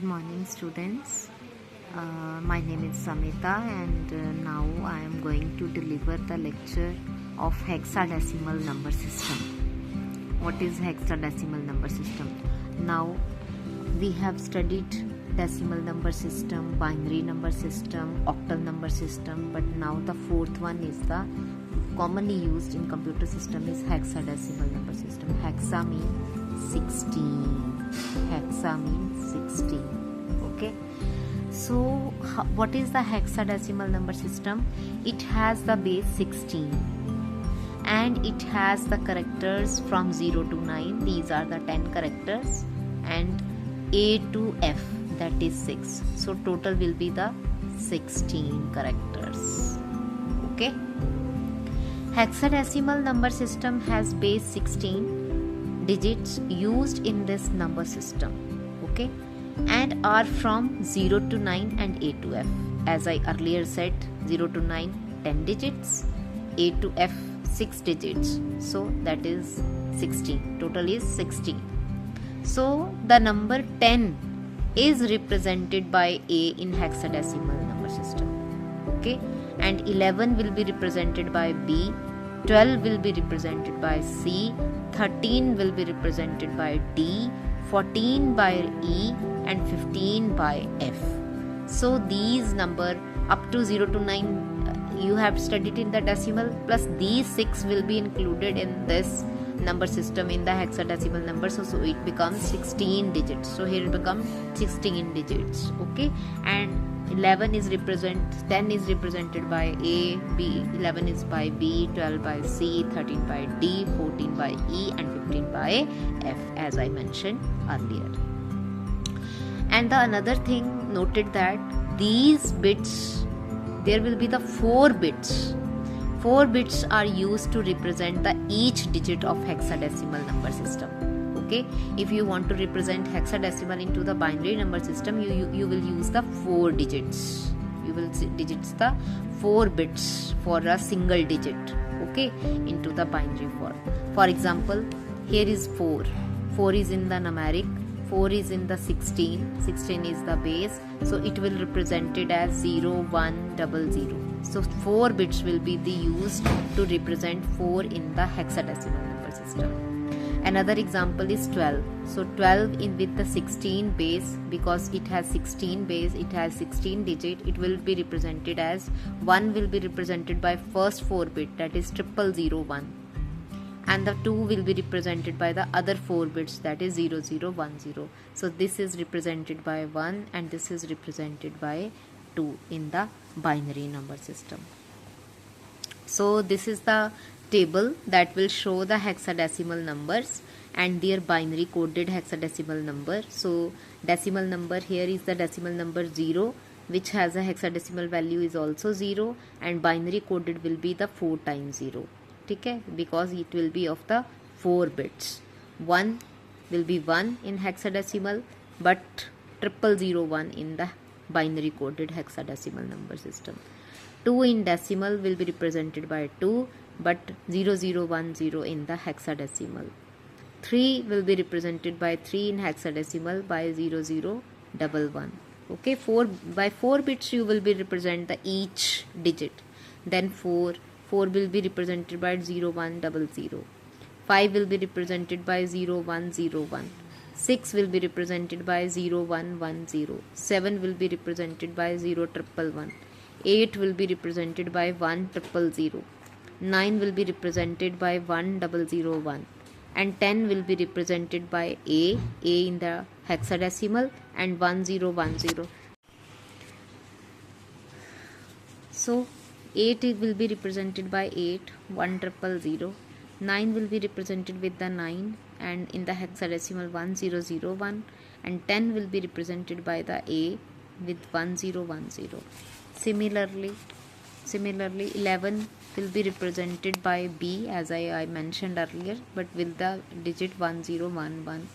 Good morning, students. My name is Samita, and now I am going to deliver the lecture of hexadecimal number system. What is hexadecimal number system? Now we have studied decimal number system, binary number system, octal number system, but now the fourth one is the commonly used in computer system is hexadecimal number system. Hexa means 16. Hexa means 16. Okay. So what is the hexadecimal number system? It has the base 16 and it has the characters from 0 to 9. These are the 10 characters, and A to F, that is 6. So total will be the 16 characters. Okay. Hexadecimal number system has base 16 digits used in this number system. Okay, and are from 0 to 9 and A to F. As I earlier said, 0 to 9 10 digits, A to F 6 digits, so that is 16. Total is 16. So the number 10 is represented by A in hexadecimal number system. Okay, and 11 will be represented by B, 12 will be represented by C, 13 will be represented by D, 14 by E, and 15 by F. So these number up to 0 to 9 you have studied in the decimal, plus these 6 will be included in this number system in the hexadecimal number, so it becomes 16 digits. So here it becomes 16 digits. Okay, and 10 is represented by A, B, 11 is by B, 12 by C, 13 by D, 14 by E, and 15 by F, as I mentioned earlier. And the another thing noted that these bits, there will be the 4 bits. 4 bits are used to represent the each digit of hexadecimal number system. Okay, if you want to represent hexadecimal into the binary number system, you will use the 4 digits. You will digits the 4 bits for a single digit. Okay, into the binary form. For example, here is 4. 4 is in the numeric. 4 is in the 16. 16 is the base. So it will represent it as 0, 1, 00. So 4 bits will be used to represent 4 in the hexadecimal number system. Another example is 12. So 12 in with the 16 base, because it has 16 base, it has 16 digit, it will be represented as 1 will be represented by first 4 bit, that is 0001, and the 2 will be represented by the other 4 bits, that is 0010. So this is represented by 1 and this is represented by 2 in the binary number system. So this is the table that will show the hexadecimal numbers and their binary coded hexadecimal number. So decimal number, here is the decimal number 0, which has a hexadecimal value is also 0, and binary coded will be the 4 times 0. Okay, because it will be of the 4 bits. 1 will be 1 in hexadecimal, but 0001 in the binary coded hexadecimal number system. 2 in decimal will be represented by 2, but 0010 in the hexadecimal. 3 will be represented by 3 in hexadecimal by 0011. Okay, 4 bits you will be represent the each digit. Then 4 will be represented by 0100. 5 will be represented by 0101. 6 will be represented by 0110. 7 will be represented by 0111. 8 will be represented by 1000. 9 will be represented by 1001, and 10 will be represented by A in the hexadecimal, and 1010. So 8 will be represented by 8, 1000. 9 will be represented with the 9 and in the hexadecimal 1001, and 10 will be represented by the A with 1010. Similarly 11 will be represented by B, as I mentioned earlier, but with the digit 1011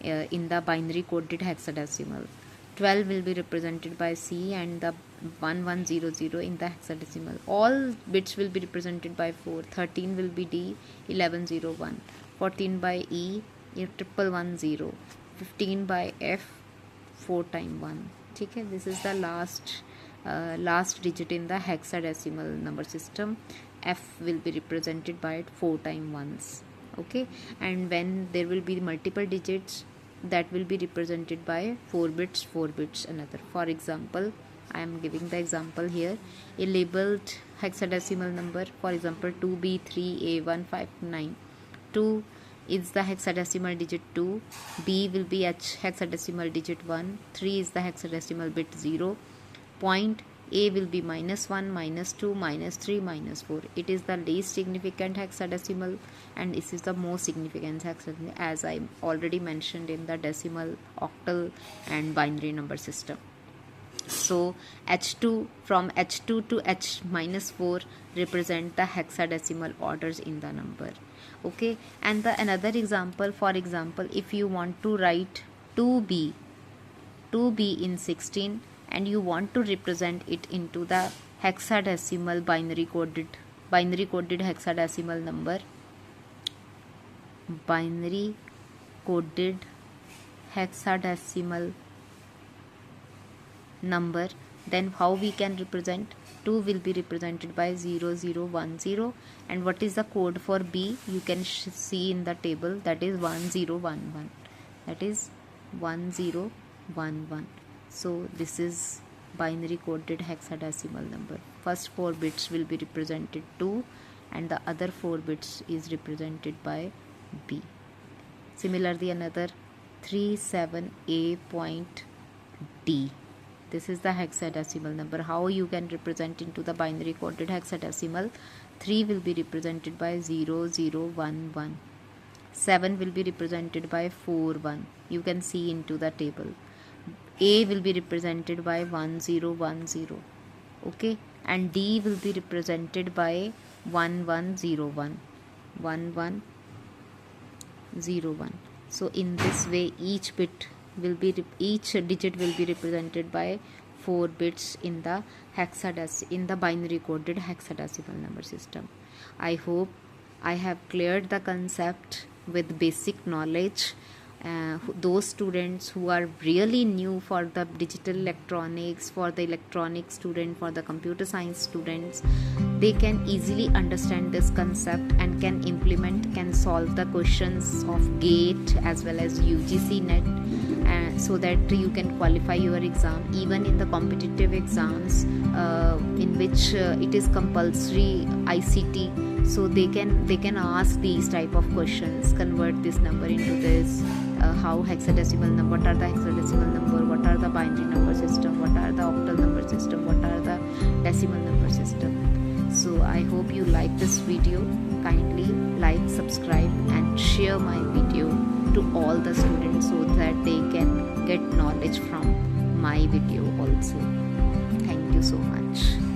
in the binary coded hexadecimal. 12 will be represented by C and the 1100 in the hexadecimal. All bits will be represented by 4. 13 will be D, 1101. 14 by E, 1110. 15 by F, 4 times 1. ठीक है, this is the last digit in the hexadecimal number system. F will be represented by 4 times 1s. Okay, and when there will be multiple digits, that will be represented by 4 bits another. For example, I am giving the example here. A labeled hexadecimal number, for example 2B3A159. 2 is the hexadecimal digit 2, B will be hexadecimal digit 1, 3 is the hexadecimal bit 0, point A will be -1, -2, -3, -4. It is the least significant hexadecimal and this is the most significant hexadecimal, as I already mentioned in the decimal, octal and binary number system. So H2, from H2 to H-4 represent the hexadecimal orders in the number. Okay, and the another example, for example, if you want to write 2B in 16 and you want to represent it into the hexadecimal binary coded hexadecimal number, binary coded hexadecimal number, then how we can represent? 2 will be represented by 0010, and what is the code for B? You can see in the table, that is 1011. That is 1011. So this is binary coded hexadecimal number. First 4 bits will be represented 2 and the other 4 bits is represented by B. Similarly, another 37A.D. This is the hexadecimal number. How you can represent into the binary coded hexadecimal? 3 will be represented by 0011. 7 will be represented by 41. You can see into the table. A will be represented by 1010. Okay, and D will be represented by 1101. 1101. So in this way, each digit will be represented by 4 bits in the binary coded hexadecimal number system. I hope I have cleared the concept with basic knowledge. Those students who are really new for the digital electronics, for the electronic student, for the computer science students, they can easily understand this concept and can solve the questions of GATE as well as UGC NET, so that you can qualify your exam even in the competitive exams in which it is compulsory ICT. So they can ask these type of questions, convert this number into this, how hexadecimal number, what are the hexadecimal number, what are the binary number system, what are the octal number system, what are the decimal number system. So I hope you like this video. Kindly like, subscribe and share my video to all the students so that they can get knowledge from my video also. Thank you so much.